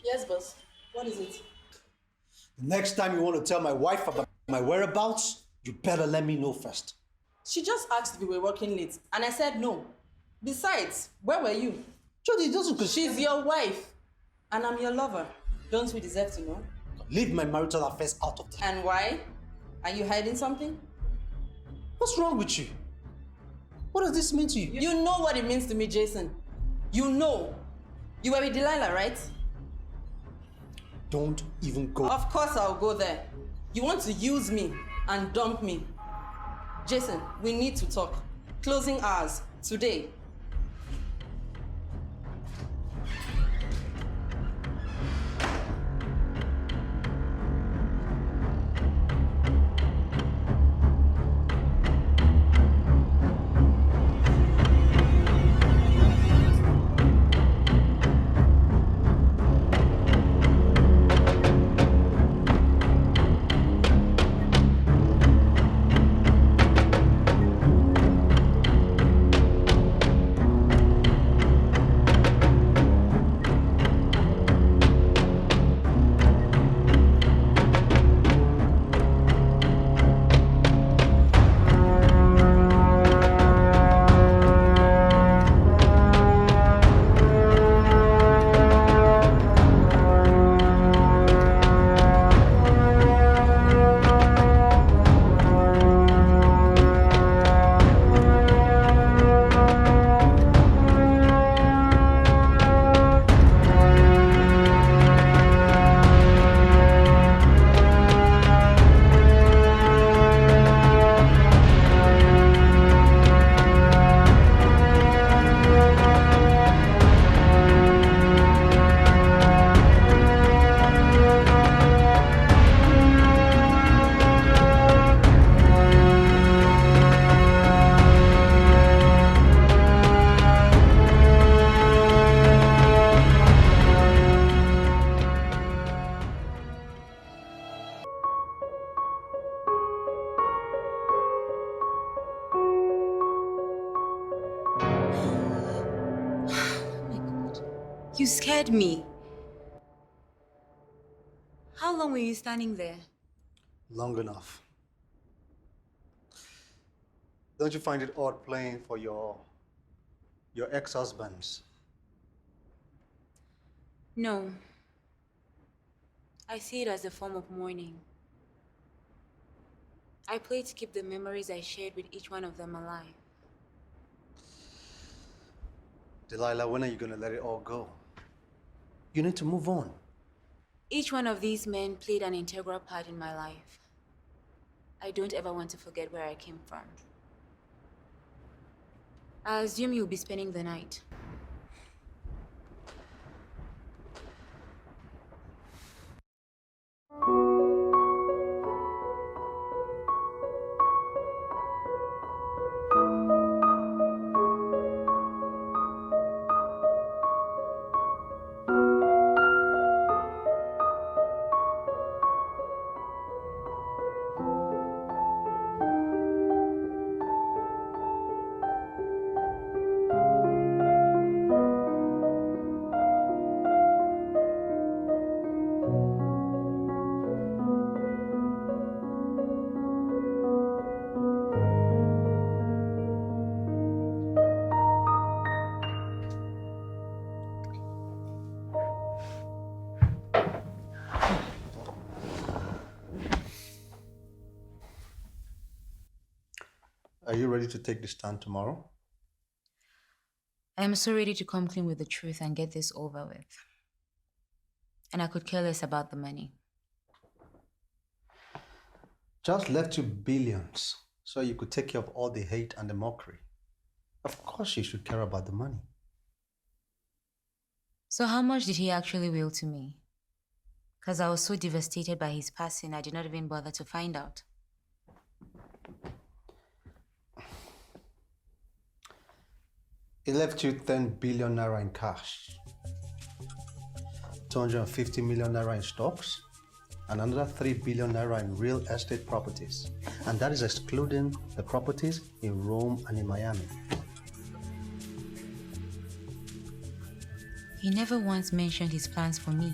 Yes, boss. What is it? The next time you want to tell my wife about my whereabouts, you better let me know first. She just asked if we were working late, and I said no. Besides, where were you? Jody, it doesn't concern. She's your wife, and I'm your lover. Don't we deserve to know? Leave my marital affairs out of this. And why? Are you hiding something? What's wrong with you? What does this mean to you? You know what it means to me, Jason. You know. You were with Delilah, right? Don't even go. Of course I'll go there. You want to use me and dump me. Jason, we need to talk. Closing hours, today. You scared me. How long were you standing there? Long enough. Don't you find it odd playing for your ex-husbands? No. I see it as a form of mourning. I play to keep the memories I shared with each one of them alive. Delilah, when are you going to let it all go? You need to move on. Each one of these men played an integral part in my life. I don't ever want to forget where I came from. I assume you'll be spending the night. Are you ready to take this stand tomorrow? I am so ready to come clean with the truth and get this over with. And I could care less about the money. Just left you billions so you could take care of all the hate and the mockery. Of course you should care about the money. So how much did he actually will to me? Because I was so devastated by his passing, I did not even bother to find out. He left you 10 billion naira in cash, 250 million naira in stocks, and another 3 billion naira in real estate properties. And that is excluding the properties in Rome and in Miami. He never once mentioned his plans for me.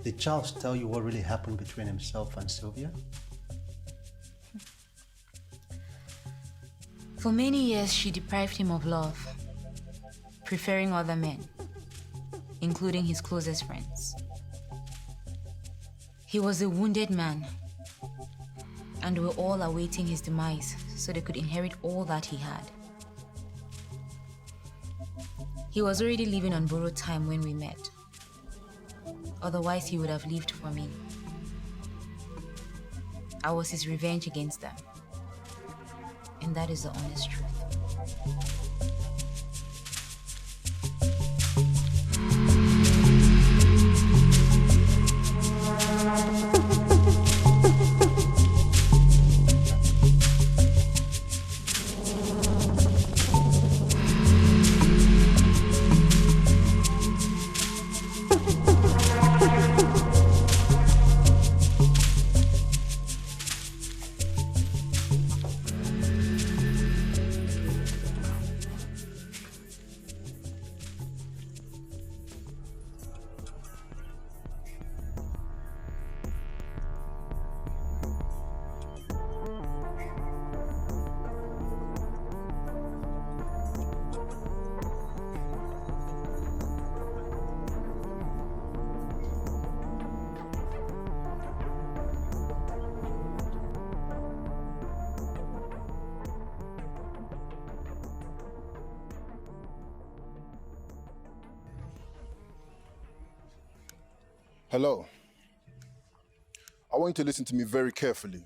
Did Charles tell you what really happened between himself and Sylvia? For many years, she deprived him of love, preferring other men, including his closest friends. He was a wounded man, and were all awaiting his demise so they could inherit all that he had. He was already living on borrowed time when we met. Otherwise, he would have lived for me. I was his revenge against them. And that is the honest truth. Hello. I want you to listen to me very carefully.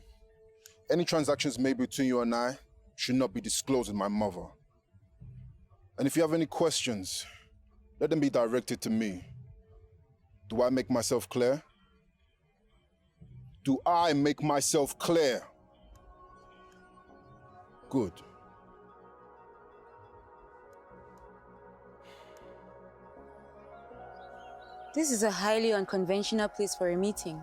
Any transactions made between you and I should not be disclosed with my mother. And if you have any questions, let them be directed to me. Do I make myself clear? Do I make myself clear? Good. This is a highly unconventional place for a meeting.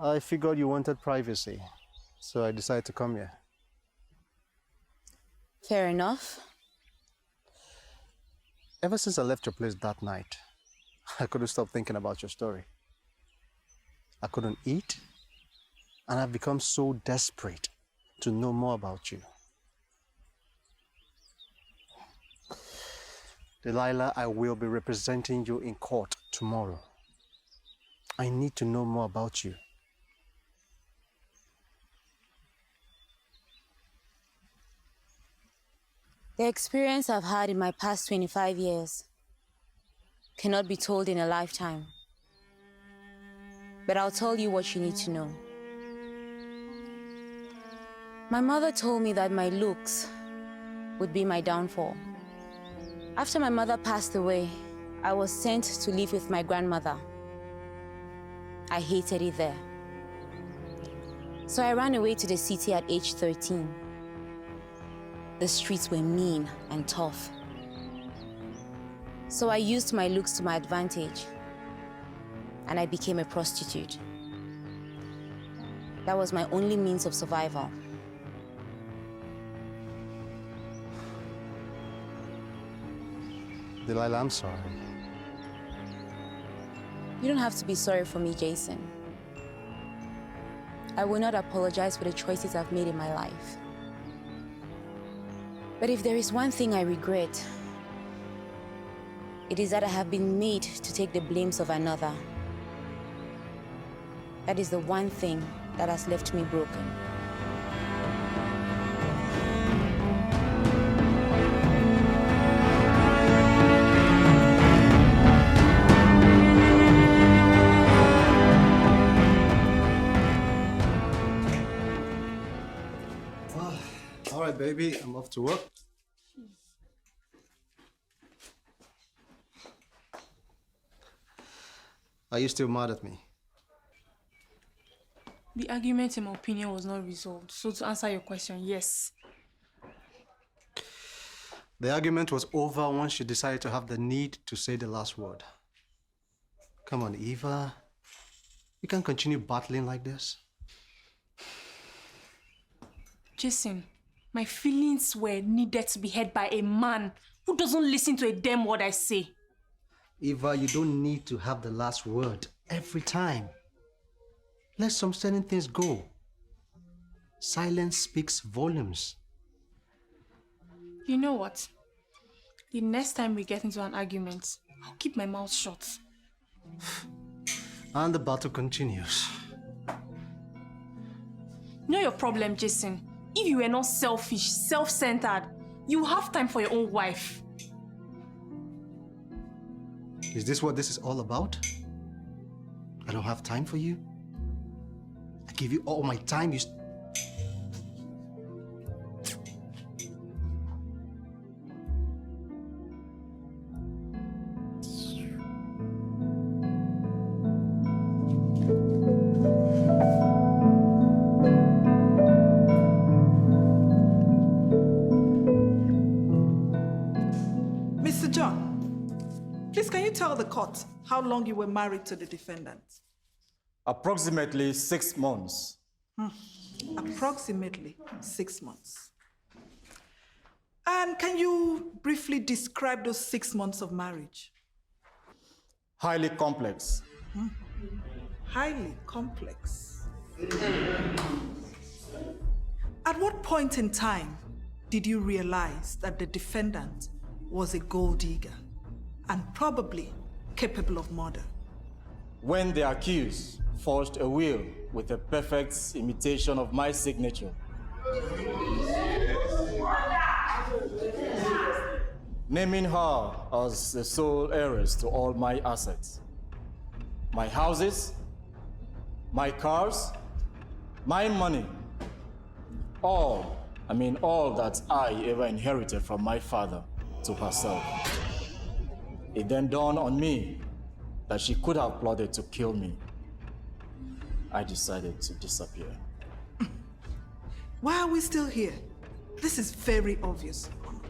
I figured you wanted privacy, so I decided to come here. Fair enough. Ever since I left your place that night, I couldn't stop thinking about your story. I couldn't eat, and I've become so desperate to know more about you. Delilah, I will be representing you in court tomorrow. I need to know more about you. The experience I've had in my past 25 years cannot be told in a lifetime. But I'll tell you what you need to know. My mother told me that my looks would be my downfall. After my mother passed away, I was sent to live with my grandmother. I hated it there. So I ran away to the city at age 13. The streets were mean and tough. So I used my looks to my advantage, and I became a prostitute. That was my only means of survival. Delilah, I'm sorry. You don't have to be sorry for me, Jason. I will not apologize for the choices I've made in my life. But if there is one thing I regret, it is that I have been made to take the blames of another. That is the one thing that has left me broken. All right, baby, I'm off to work. Are you still mad at me? The argument, in my opinion, was not resolved. So to answer your question, yes. The argument was over once you decided to have the need to say the last word. Come on, Eva. We can't continue battling like this. Jason, my feelings were needed to be heard by a man who doesn't listen to a damn word I say. Eva, you don't need to have the last word every time. Let some certain things go. Silence speaks volumes. You know what? The next time we get into an argument, I'll keep my mouth shut. And the battle continues. You know your problem, Jason? If you were not selfish, self-centered, you have time for your own wife. Is this what this is all about? I don't have time for you? I give you all my time, Mr. John, please can you tell the court how long you were married to the defendant? Approximately 6 months. Approximately 6 months. And can you briefly describe those 6 months of marriage? Highly complex. Highly complex. At what point in time did you realize that the defendant was a gold digger and probably capable of murder? When the accused forged a will with a perfect imitation of my signature. Naming her as the sole heiress to all my assets. My houses, my cars, my money. All that I ever inherited from my father to herself. It then dawned on me that she could have plotted to kill me. I decided to disappear. Why are we still here? This is very obvious, Your Honor.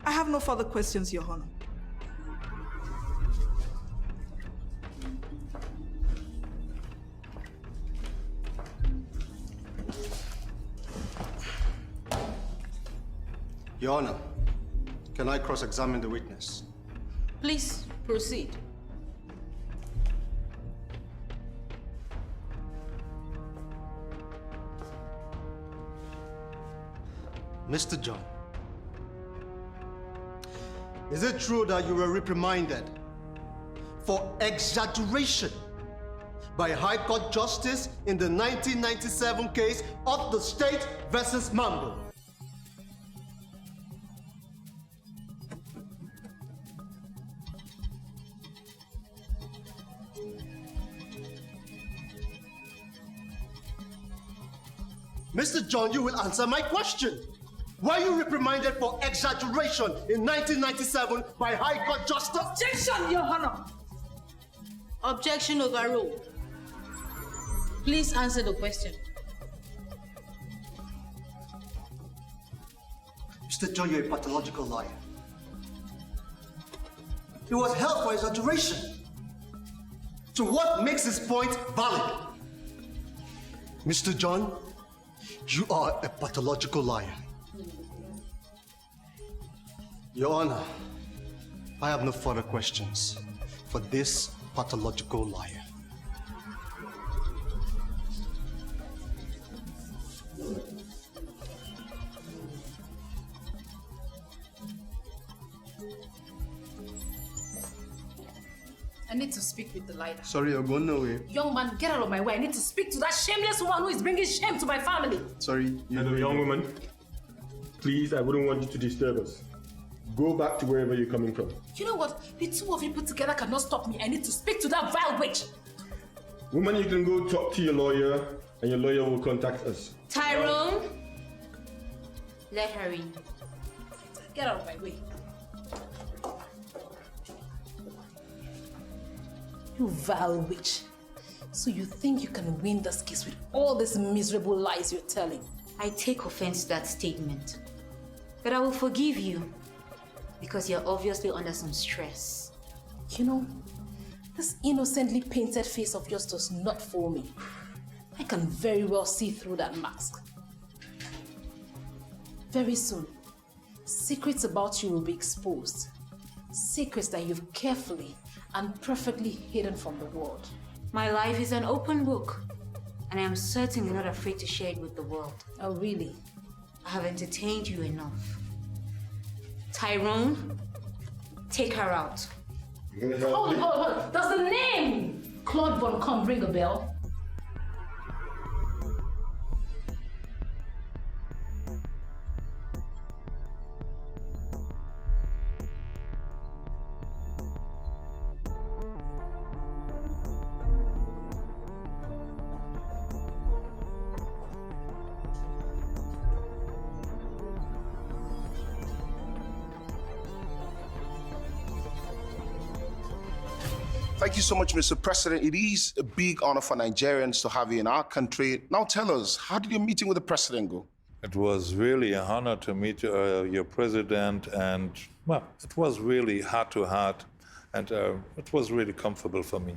I have no further questions, Your Honor. Your Honor, can I cross-examine the witness? Please proceed. Mr. John, is it true that you were reprimanded for exaggeration by High Court Justice in the 1997 case of the State versus Mambo? Mr. John, you will answer my question. Were you reprimanded for exaggeration in 1997 by High Court Justice? Objection, Your Honor! Objection overruled. Please answer the question. Mr. John, you're a pathological liar. He was held for exaggeration. So what makes his point valid? Mr. John, you are a pathological liar. Your Honor, I have no further questions for this pathological liar. I need to speak with Delilah. Sorry, you're going nowhere. Young man, get out of my way. I need to speak to that shameless woman who is bringing shame to my family. Sorry. Hello, young woman. Please, I wouldn't want you to disturb us. Go back to wherever you're coming from. You know what? The two of you put together cannot stop me. I need to speak to that vile witch. Woman, you can go talk to your lawyer, and your lawyer will contact us. Tyrone, let her in. Get out of my way. You vile witch. So you think you can win this case with all these miserable lies you're telling? I take offense to that statement. But I will forgive you because you're obviously under some stress. You know, This innocently painted face of yours does not fool me. I can very well see through that mask. Very soon, secrets about you will be exposed. Secrets that you've carefully and perfectly hidden from the world. My life is an open book, and I am certainly not afraid to share it with the world. Oh, really? I have entertained you enough. Tyrone, take her out. Hold. Does the name Claude Von Con ring a bell? Thank you so much, Mr. President. It is a big honor for Nigerians to have you in our country. Now tell us, how did your meeting with the president go? It was really an honor to meet your president, and, well, it was really heart to heart, and it was really comfortable for me.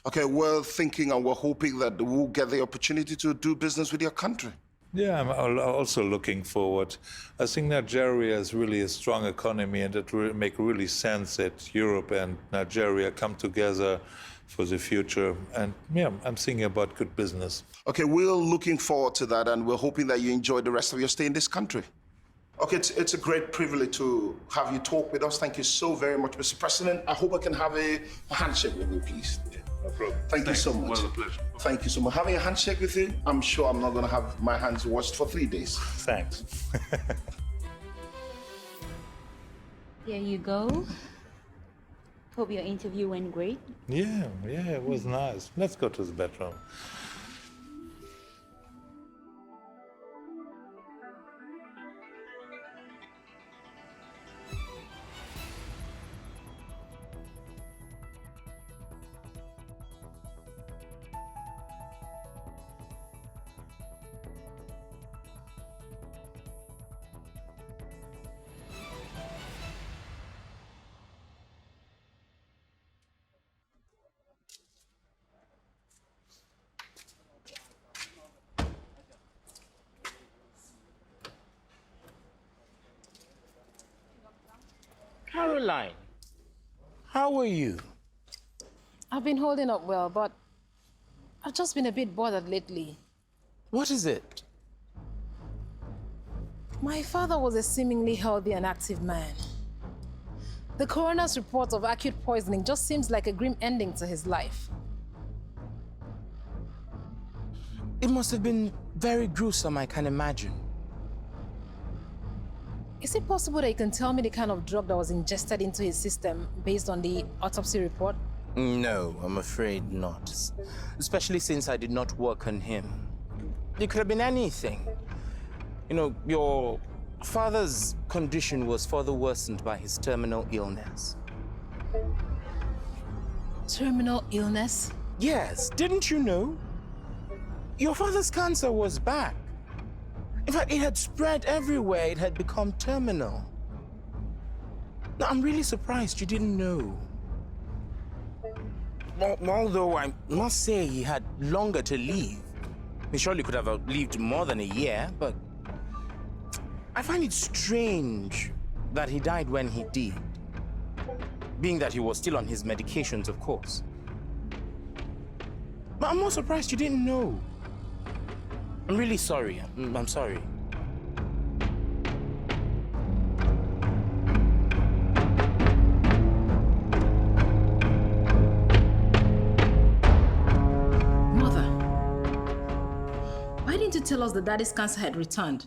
Okay, we're thinking and we're hoping that we'll get the opportunity to do business with your country. Yeah, I'm also looking forward. I think Nigeria is really a strong economy, and it will make really sense that Europe and Nigeria come together for the future. And yeah, I'm thinking about good business. Okay, we're looking forward to that, and we're hoping that you enjoy the rest of your stay in this country. Okay, it's a great privilege to have you talk with us. Thank you so very much, Mr. President. I hope I can have a handshake with you, please. No problem. Thank you so much. It was a pleasure. Thank you so much. Having a handshake with you, I'm sure I'm not going to have my hands washed for 3 days. Thanks. Here you go. Hope your interview went great. Yeah, it was nice. Let's go to the bedroom. Caroline, how are you? I've been holding up well, but I've just been a bit bothered lately. What is it? My father was a seemingly healthy and active man. The coroner's report of acute poisoning just seems like a grim ending to his life. It must have been very gruesome, I can imagine. Is it possible that you can tell me the kind of drug that was ingested into his system based on the autopsy report? No, I'm afraid not. Especially since I did not work on him. It could have been anything. You know, your father's condition was further worsened by his terminal illness. Terminal illness? Yes, didn't you know? Your father's cancer was back. In fact, it had spread everywhere. It had become terminal. Now, I'm really surprised you didn't know. Although I must say he had longer to live. He surely could have lived more than a year, but I find it strange that he died when he did. Being that he was still on his medications, of course. But I'm more surprised you didn't know. I'm really sorry. I'm sorry. Mother, why didn't you tell us that Daddy's cancer had returned?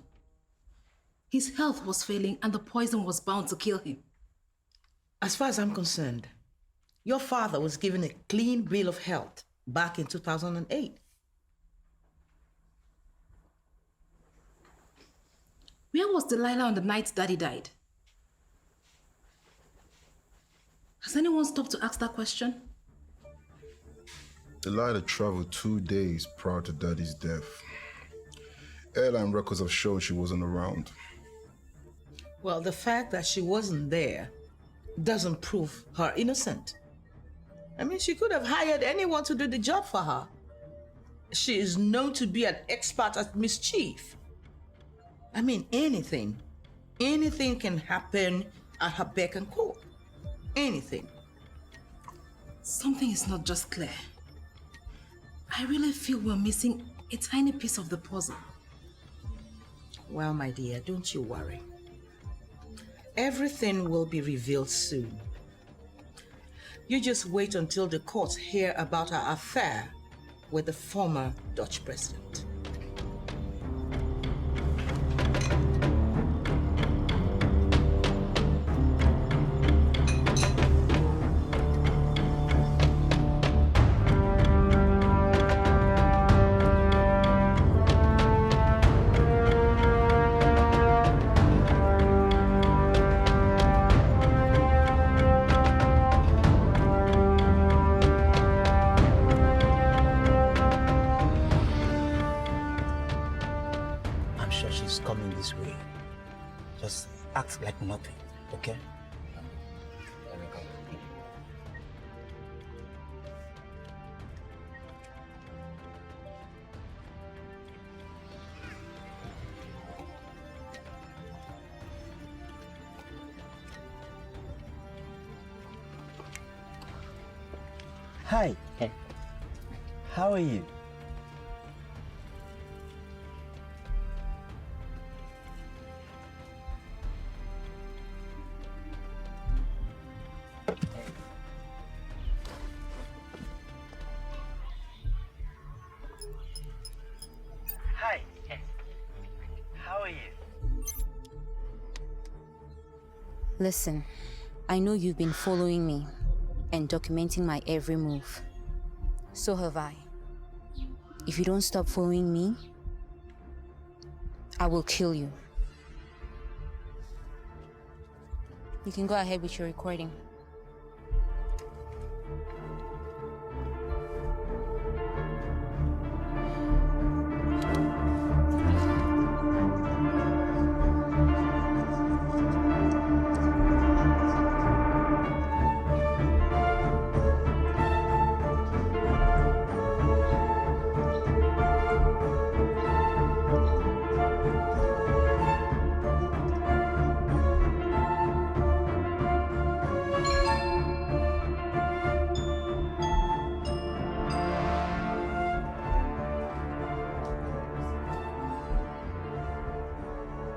His health was failing and the poison was bound to kill him. As far as I'm concerned, your father was given a clean bill of health back in 2008. Where was Delilah on the night Daddy died? Has anyone stopped to ask that question? Delilah traveled 2 days prior to Daddy's death. Airline records have shown she wasn't around. Well, the fact that she wasn't there doesn't prove her innocent. I mean, she could have hired anyone to do the job for her. She is known to be an expert at mischief. I mean, anything can happen at her beck and call. Anything. Something is not just clear. I really feel we're missing a tiny piece of the puzzle. Well, my dear, don't you worry. Everything will be revealed soon. You just wait until the courts hear about our affair with the former Dutch president. Like nothing, okay? Hi. How are you? Listen, I know you've been following me and documenting my every move. So have I. If you don't stop following me, I will kill you. You can go ahead with your recording.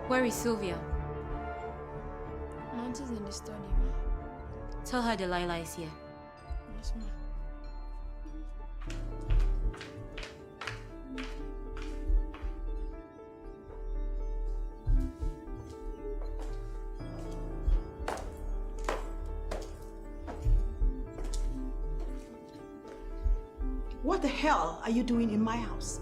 Where is Sylvia? Auntie's in the study, Tell her Delilah is here. Yes, ma'am. What the hell are you doing in my house?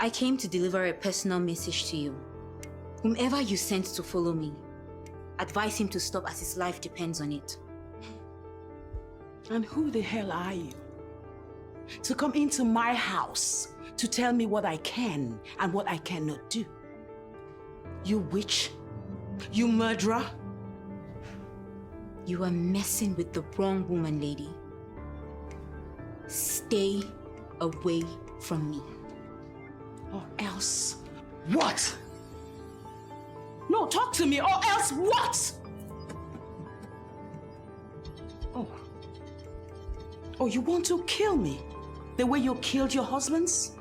I came to deliver a personal message to you. Whomever you sent to follow me, advise him to stop as his life depends on it. And who the hell are you? To come into my house to tell me what I can and what I cannot do? You witch? You murderer? You are messing with the wrong woman, lady. Stay away from me. Or else what? No, talk to me, or else what? Oh, you want to kill me the way you killed your husbands?